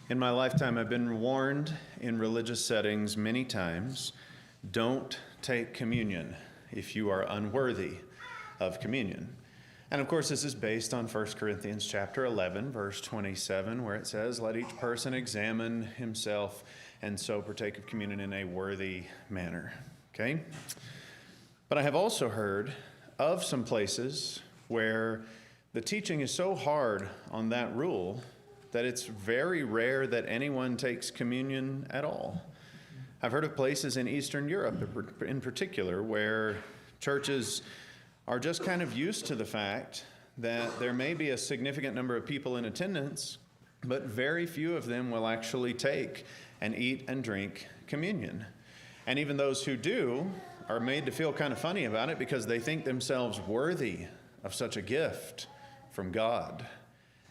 In my lifetime, I've been warned in religious settings many times, don't take communion if you are unworthy of communion. And of course, this is based on 1 Corinthians chapter 11, verse 27, where it says, let each person examine himself and so partake of communion in a worthy manner. Okay? But I have also heard of some places where the teaching is so hard on that rule that it's very rare that anyone takes communion at all. I've heard of places in Eastern Europe in particular where churches are just kind of used to the fact that there may be a significant number of people in attendance, but very few of them will actually take and eat and drink communion. And even those who do are made to feel kind of funny about it because they think themselves worthy of such a gift from God.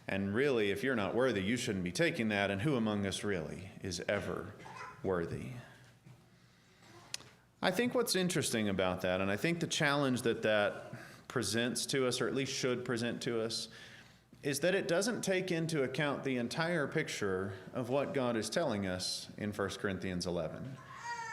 And really, if you're not worthy, you shouldn't be taking that, and who among us really is ever worthy? I think what's interesting about that, and I think the challenge that presents to us, or at least should present to us, is that it doesn't take into account the entire picture of what God is telling us in 1 Corinthians 11.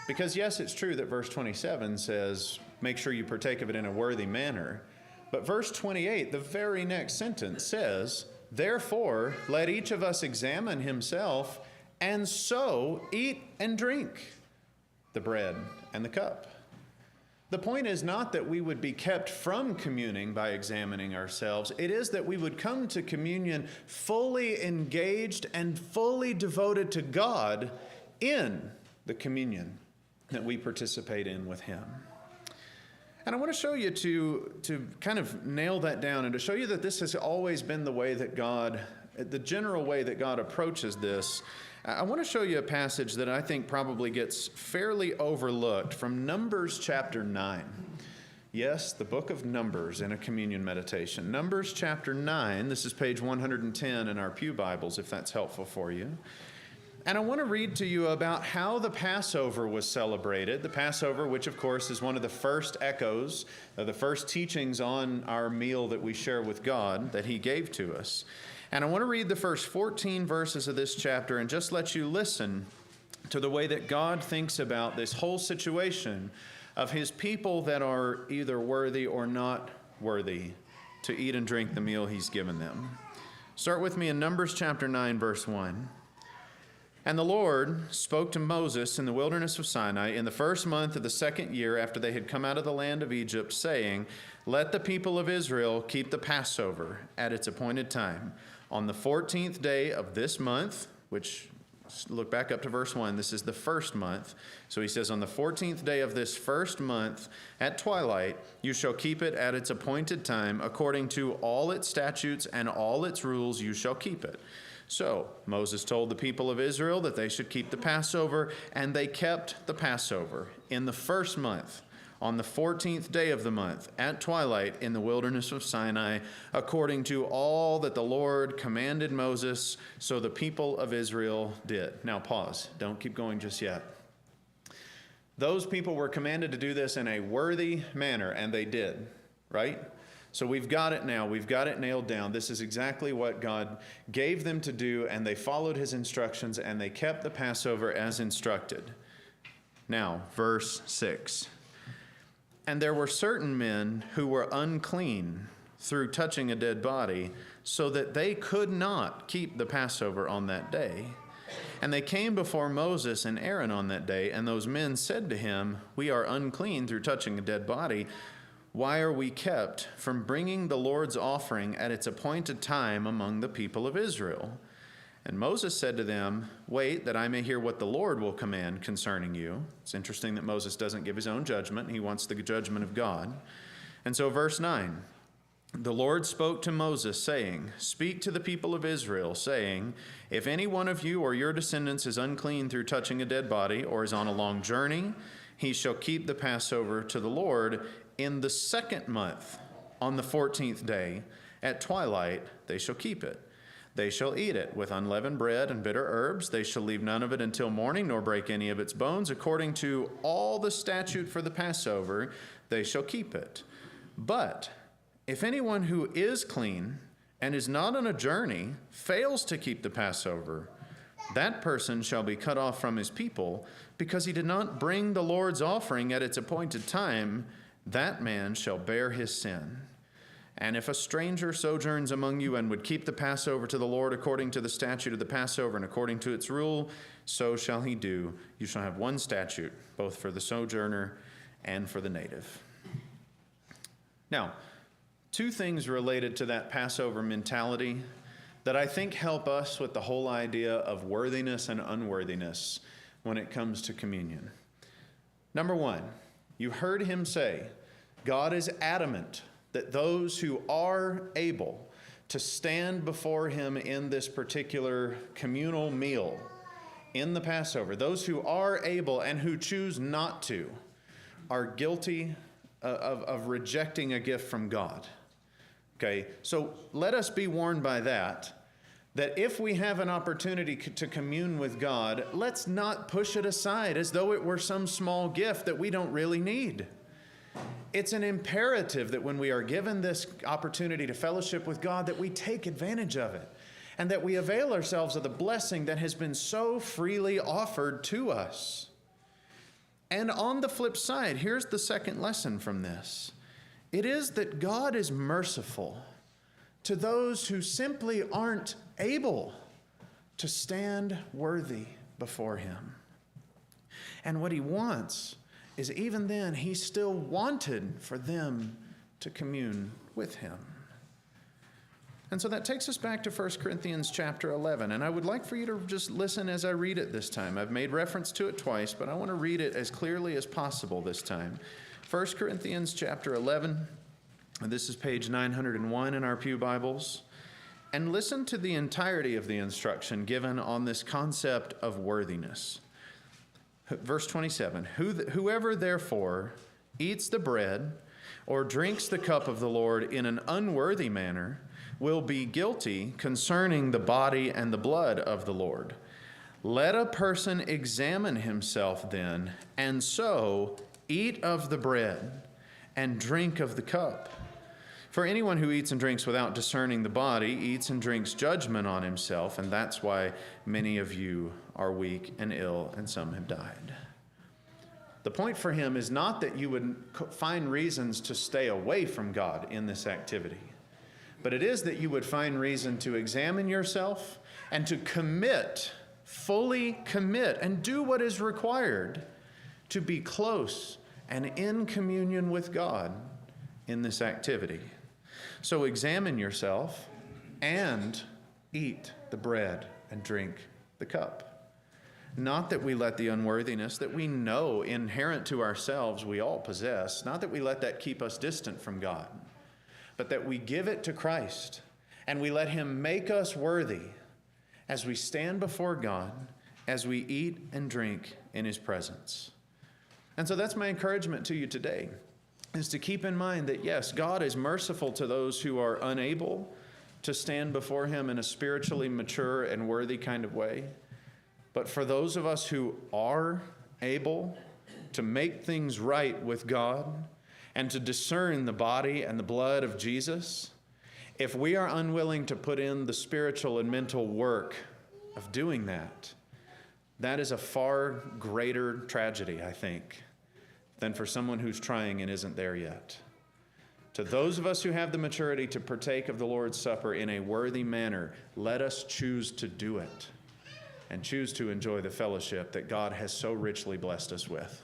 Because yes, it's true that verse 27 says, make sure you partake of it in a worthy manner. But verse 28, the very next sentence says, therefore, let each of us examine himself, and so eat and drink the bread and the cup. The point is not that we would be kept from communing by examining ourselves. It is that we would come to communion fully engaged and fully devoted to God in the communion that we participate in with Him. And I want to show you to kind of nail that down and to show you that this has always been the way that God, the general way that God approaches this. I want to show you a passage that I think probably gets fairly overlooked from Numbers chapter 9. Yes, the book of Numbers in a communion meditation. Numbers chapter 9, this is page 110 in our Pew Bibles, if that's helpful for you. And I want to read to you about how the Passover was celebrated. The Passover, which of course is one of the first echoes, the first teachings on our meal that we share with God that He gave to us. And I want to read the first 14 verses of this chapter and just let you listen to the way that God thinks about this whole situation of His people that are either worthy or not worthy to eat and drink the meal He's given them. Start with me in Numbers chapter 9, verse 1. And the Lord spoke to Moses in the wilderness of Sinai in the first month of the second year after they had come out of the land of Egypt, saying, let the people of Israel keep the Passover at its appointed time. On the 14th day of this month, which, look back up to verse 1, this is the first month. So he says, on the 14th day of this first month at twilight, you shall keep it at its appointed time. According to all its statutes and all its rules, you shall keep it. So Moses told the people of Israel that they should keep the Passover, and they kept the Passover in the first month, on the 14th day of the month, at twilight in the wilderness of Sinai, according to all that the Lord commanded Moses, so the people of Israel did. Now pause. Don't keep going just yet. Those people were commanded to do this in a worthy manner, and they did, right? So we've got it now. We've got it nailed down. This is exactly what God gave them to do, and they followed His instructions, and they kept the Passover as instructed. Now, verse 6. And there were certain men who were unclean through touching a dead body, so that they could not keep the Passover on that day. And they came before Moses and Aaron on that day, and those men said to him, we are unclean through touching a dead body. Why are we kept from bringing the Lord's offering at its appointed time among the people of Israel? And Moses said to them, wait, that I may hear what the Lord will command concerning you. It's interesting that Moses doesn't give his own judgment. He wants the judgment of God. And so verse 9, the Lord spoke to Moses, saying, speak to the people of Israel, saying, if any one of you or your descendants is unclean through touching a dead body or is on a long journey, he shall keep the Passover to the Lord in the second month, on the 14th day, at twilight, they shall keep it. They shall eat it with unleavened bread and bitter herbs. They shall leave none of it until morning, nor break any of its bones. According to all the statute for the Passover, they shall keep it. But if anyone who is clean and is not on a journey fails to keep the Passover, that person shall be cut off from his people, because he did not bring the Lord's offering at its appointed time. That man shall bear his sin. And if a stranger sojourns among you and would keep the Passover to the Lord according to the statute of the Passover and according to its rule, so shall he do. You shall have one statute, both for the sojourner and for the native. Now, two things related to that Passover mentality that I think help us with the whole idea of worthiness and unworthiness when it comes to communion. Number one, you heard him say, God is adamant that those who are able to stand before him in this particular communal meal in the Passover, those who are able and who choose not to, are guilty of rejecting a gift from God. Okay, so let us be warned by that if we have an opportunity to commune with God, let's not push it aside as though it were some small gift that we don't really need. It's an imperative that when we are given this opportunity to fellowship with God, that we take advantage of it and that we avail ourselves of the blessing that has been so freely offered to us. And on the flip side, here's the second lesson from this. It is that God is merciful to those who simply aren't able to stand worthy before him. And what he wants is even then, he still wanted for them to commune with him. And so that takes us back to 1 Corinthians chapter 11. And I would like for you to just listen as I read it this time. I've made reference to it twice, but I want to read it as clearly as possible this time. 1 Corinthians chapter 11. And this is page 901 in our pew Bibles. And listen to the entirety of the instruction given on this concept of worthiness. Verse 27, whoever therefore eats the bread or drinks the cup of the Lord in an unworthy manner will be guilty concerning the body and the blood of the Lord. Let a person examine himself then, and so eat of the bread and drink of the cup. For anyone who eats and drinks without discerning the body eats and drinks judgment on himself, and that's why many of you are weak and ill, and some have died. The point for him is not that you would find reasons to stay away from God in this activity, but it is that you would find reason to examine yourself and to commit, fully commit, and do what is required to be close and in communion with God in this activity. So examine yourself and eat the bread and drink the cup. Not that we let the unworthiness that we know inherent to ourselves we all possess, not that we let that keep us distant from God, but that we give it to Christ and we let him make us worthy as we stand before God, as we eat and drink in his presence. And so that's my encouragement to you today, is to keep in mind that yes, God is merciful to those who are unable to stand before him in a spiritually mature and worthy kind of way. But for those of us who are able to make things right with God and to discern the body and the blood of Jesus, if we are unwilling to put in the spiritual and mental work of doing that, that is a far greater tragedy, I think, than for someone who's trying and isn't there yet. To those of us who have the maturity to partake of the Lord's Supper in a worthy manner, let us choose to do it and choose to enjoy the fellowship that God has so richly blessed us with.